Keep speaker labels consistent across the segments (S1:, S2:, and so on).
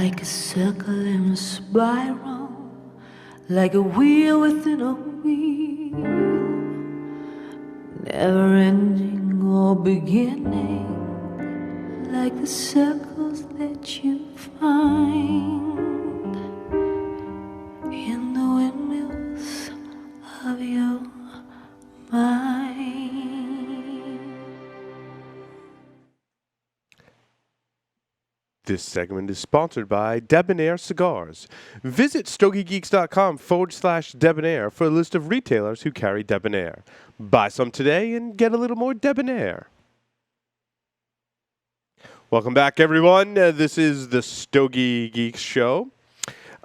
S1: like a circle in a spiral, like a wheel within a wheel, never ending or beginning, like the circles that you find in the windmills of your mind.
S2: This segment is sponsored by Debonair Cigars. Visit StogieGeeks.com/Debonair for a list of retailers who carry Debonair. Buy some today and get a little more Debonair. Welcome back, everyone. This is the Stogie Geeks Show.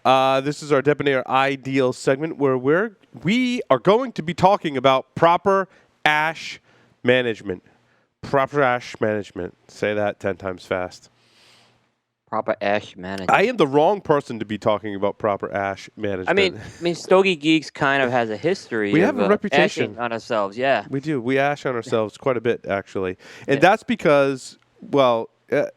S2: This is our Debonair Ideal segment where we are going to be talking about proper ash management. Proper ash management. Say that 10 times fast.
S3: Proper ash management.
S2: I am the wrong person to be talking about proper ash management.
S3: I mean, Stogie Geeks kind of has a history.
S2: We
S3: of,
S2: have a reputation
S3: ashing on ourselves. Yeah,
S2: we do. We ash on ourselves quite a bit, actually, and that's because, well,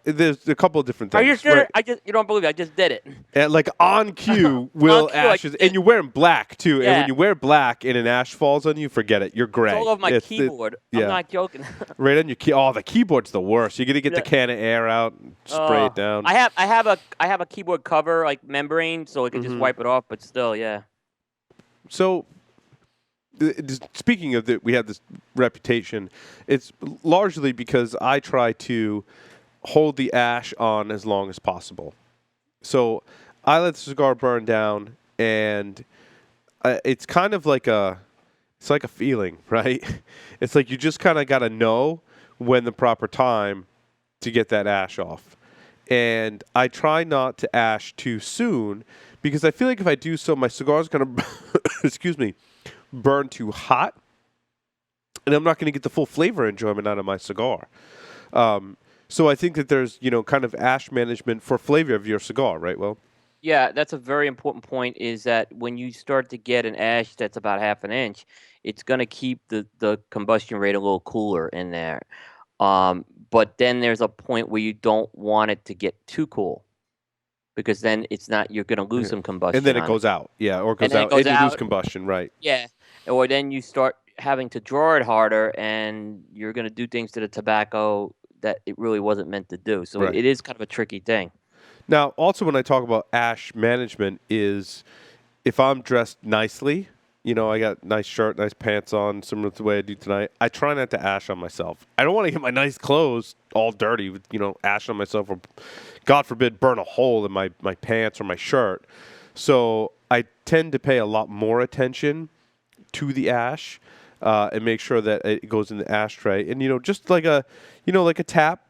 S2: there's a couple of different things.
S3: Are you sure?
S2: Right?
S3: You don't believe it? I just did it.
S2: And like on cue, Will ashes, and you're wearing black too.
S3: Yeah.
S2: And when you wear black and an ash falls on you, forget it. You're gray.
S3: It's all over my keyboard. I'm not joking.
S2: Right on your key. Oh, the keyboard's the worst. You got to get the can of air out, and spray it down.
S3: I have a keyboard cover like membrane, so I can just wipe it off. But still, yeah.
S2: So, speaking of that, we have this reputation. It's largely because I try to hold the ash on as long as possible. So I let the cigar burn down, and it's kind of like it's like a feeling, right? It's like you just kind of got to know when the proper time to get that ash off. And I try not to ash too soon because I feel like if I do so, my cigar is going to, excuse me, burn too hot, and I'm not going to get the full flavor enjoyment out of my cigar. So I think that there's, kind of ash management for flavor of your cigar, right, Will?
S3: Yeah, that's a very important point, is that when you start to get an ash that's about half an inch, it's going to keep the combustion rate a little cooler in there. But then there's a point where you don't want it to get too cool, because then you're going to lose some combustion.
S2: And then it goes out. Yeah, or it goes out. And you lose combustion, right.
S3: Yeah, or then you start having to draw it harder, and you're going to do things to the tobacco that it really wasn't meant to do. So It is kind of a tricky thing.
S2: Now, also when I talk about ash management is if I'm dressed nicely, I got nice shirt, nice pants on, similar to the way I do tonight, I try not to ash on myself. I don't want to get my nice clothes all dirty with, ash on myself, or, God forbid, burn a hole in my pants or my shirt. So I tend to pay a lot more attention to the ash and make sure that it goes in the ashtray. And, just like a tap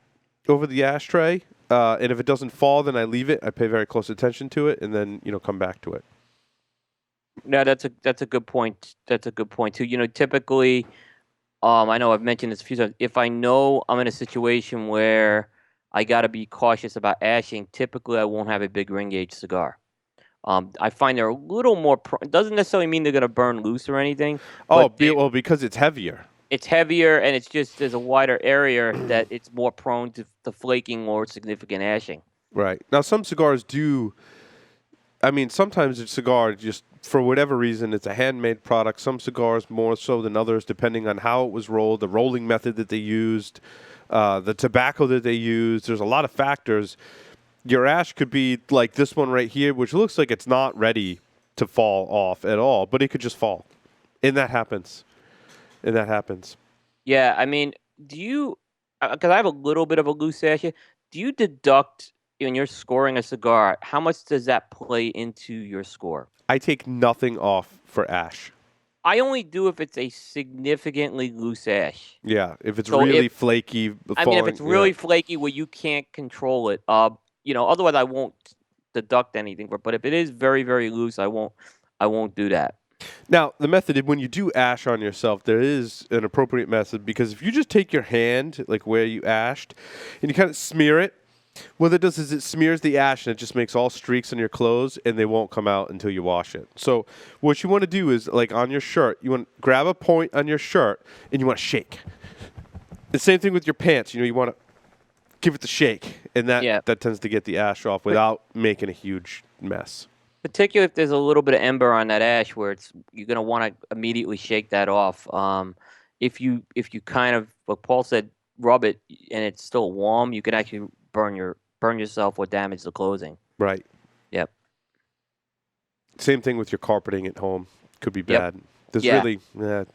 S2: over the ashtray. And if it doesn't fall, then I leave it. I pay very close attention to it, and then, come back to it.
S3: No, that's a good point. That's a good point too. Typically, I know I've mentioned this a few times. If I know I'm in a situation where I got to be cautious about ashing, typically I won't have a big ring gauge cigar. I find they're a little more. It doesn't necessarily mean they're going to burn loose or anything.
S2: Because it's heavier.
S3: It's heavier, and it's just there's a wider area that it's more prone to flaking or significant ashing.
S2: Right. Now, some cigars do. I mean, sometimes a cigar just, for whatever reason, it's a handmade product. Some cigars more so than others, depending on how it was rolled, the rolling method that they used, the tobacco that they used. There's a lot of factors. Your ash could be like this one right here, which looks like it's not ready to fall off at all, but it could just fall. And that happens.
S3: Yeah, I mean, do you, because I have a little bit of a loose ash here, do you deduct when you're scoring a cigar, how much does that play into your score?
S2: I take nothing off for ash.
S3: I only do if it's a significantly loose ash.
S2: Yeah, if it's really flaky.
S3: If it's really flaky where you can't control it, otherwise I won't deduct anything. But if it is very, very loose, I won't do that.
S2: Now, the method, when you do ash on yourself, there is an appropriate method, because if you just take your hand, like where you ashed, and you kind of smear it, what it does is it smears the ash, and it just makes all streaks on your clothes, and they won't come out until you wash it. So what you want to do is, like on your shirt, you want to grab a point on your shirt, and you want to shake. The same thing with your pants. You want to give it the shake. and
S3: Yeah.
S2: that tends to get the ash off without making a huge mess.
S3: Particularly if there's a little bit of ember on that ash, where you're gonna want to immediately shake that off. If you kind of, like Paul said, rub it and it's still warm, you can actually burn yourself or damage the closing.
S2: Right.
S3: Yep.
S2: Same thing with your carpeting at home. Could be
S3: Yep.
S2: bad. There's
S3: Yeah.
S2: really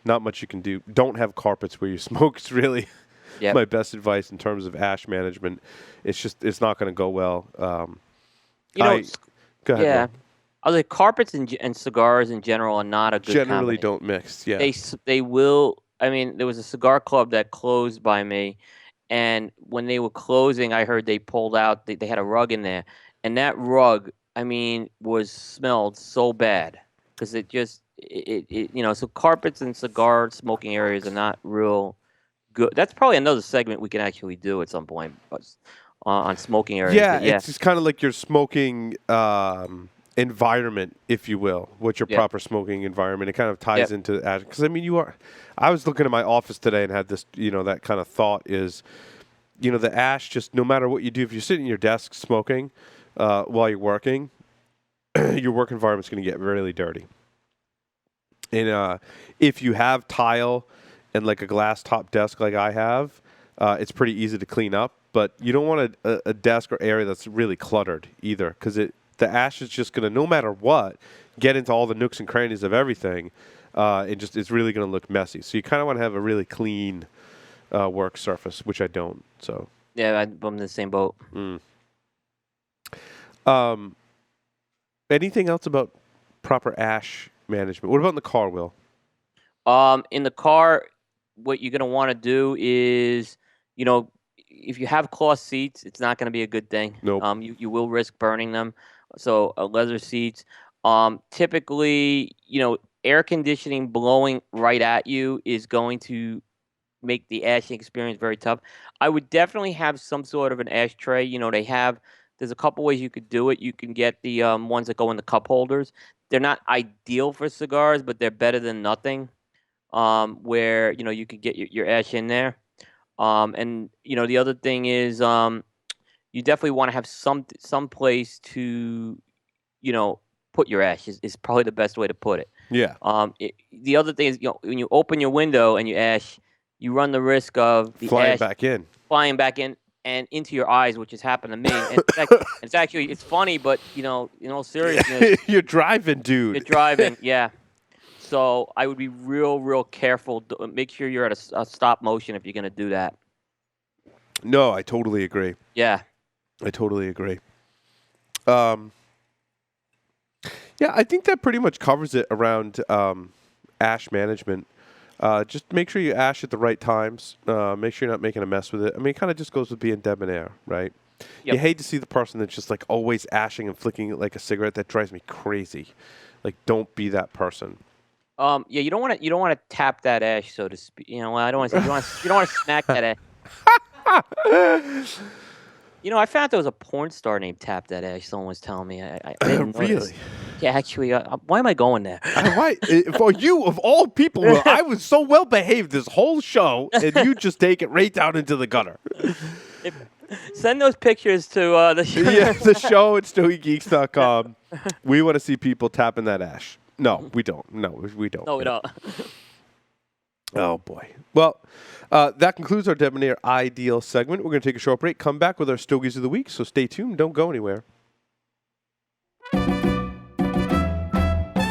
S2: not much you can do. Don't have carpets where you smoke. It's really
S3: Yep.
S2: my best advice in terms of ash management. It's not going to go well.
S3: You know,
S2: Go ahead.
S3: yeah.
S2: Rob.
S3: I was like, carpets and cigars in general are not a good
S2: Generally
S3: combination.
S2: don't mix. Yeah.
S3: They will. I mean, there was a cigar club that closed by me, and when they were closing, I heard they pulled out. They had a rug in there, and that rug, I mean, smelled so bad because so carpets and cigar smoking areas are not real good. That's probably another segment we can actually do at some point on smoking areas.
S2: Yeah,
S3: But yeah,
S2: it's just kind of like your smoking environment, if you will. What's your
S3: Yep.
S2: proper smoking environment? It kind of ties
S3: Yep.
S2: into ash. Because I mean, I was looking at my office today and had this, that kind of thought is, the ash. Just no matter what you do, if you're sitting at your desk smoking while you're working, your work environment's going to get really dirty. And if you have tile and like a glass top desk like I have, it's pretty easy to clean up. But you don't want a desk or area that's really cluttered either, because the ash is just going to, no matter what, get into all the nooks and crannies of everything. It's really going to look messy. So you kind of want to have a really clean work surface, which I don't. So
S3: yeah, I'm in the same boat.
S2: anything else about proper ash management? What about in the car, Will?
S3: In the car, what you're gonna want to do is, if you have cloth seats, it's not gonna be a good thing.
S2: Nope.
S3: You will risk burning them. So leather seats. Typically, air conditioning blowing right at you is going to make the ashing experience very tough. I would definitely have some sort of an ashtray. There's a couple ways you could do it. You can get the ones that go in the cup holders. They're not ideal for cigars, but they're better than nothing. Where you could get your ash in there. And the other thing is, you definitely want to have some place to, put your ash is probably the best way to put it.
S2: Yeah.
S3: The other thing is, when you open your window and you ash, you run the risk of the
S2: Flying
S3: ash
S2: back in.
S3: flying back in and into your eyes, which has happened to me. And it's funny, but in all seriousness,
S2: You're driving, dude.
S3: you're driving, yeah. So I would be real, real careful. Make sure you're at a stop motion if you're going to do that.
S2: No, I totally agree.
S3: Yeah.
S2: I totally agree. Yeah, I think that pretty much covers it around ash management. Just make sure you ash at the right times. Make sure you're not making a mess with it. I mean, it kind of just goes with being debonair, right?
S3: Yep.
S2: You hate to see the person that's just like always ashing and flicking it like a cigarette. That drives me crazy. Like, don't be that person.
S3: Yeah, you don't want to tap that ash, so to speak. I don't want to. You don't want to smack that ash. I found out there was a porn star named Tap That Ash. Someone was telling me. I didn't know this.
S2: Really?
S3: Yeah, actually. Why am I going there?
S2: Why? For you, of all people, Will, I was so well behaved this whole show, and you just take it right down into the gutter.
S3: Send those pictures to the show.
S2: Yeah, the show at StoeyGeeks.com. We want to see people tapping that ash. No, we don't. No, we don't.
S3: No, we don't.
S2: Oh, boy. Well, that concludes our Debonair Ideal segment. We're going to take a short break, come back with our Stogies of the Week, so stay tuned. Don't go anywhere.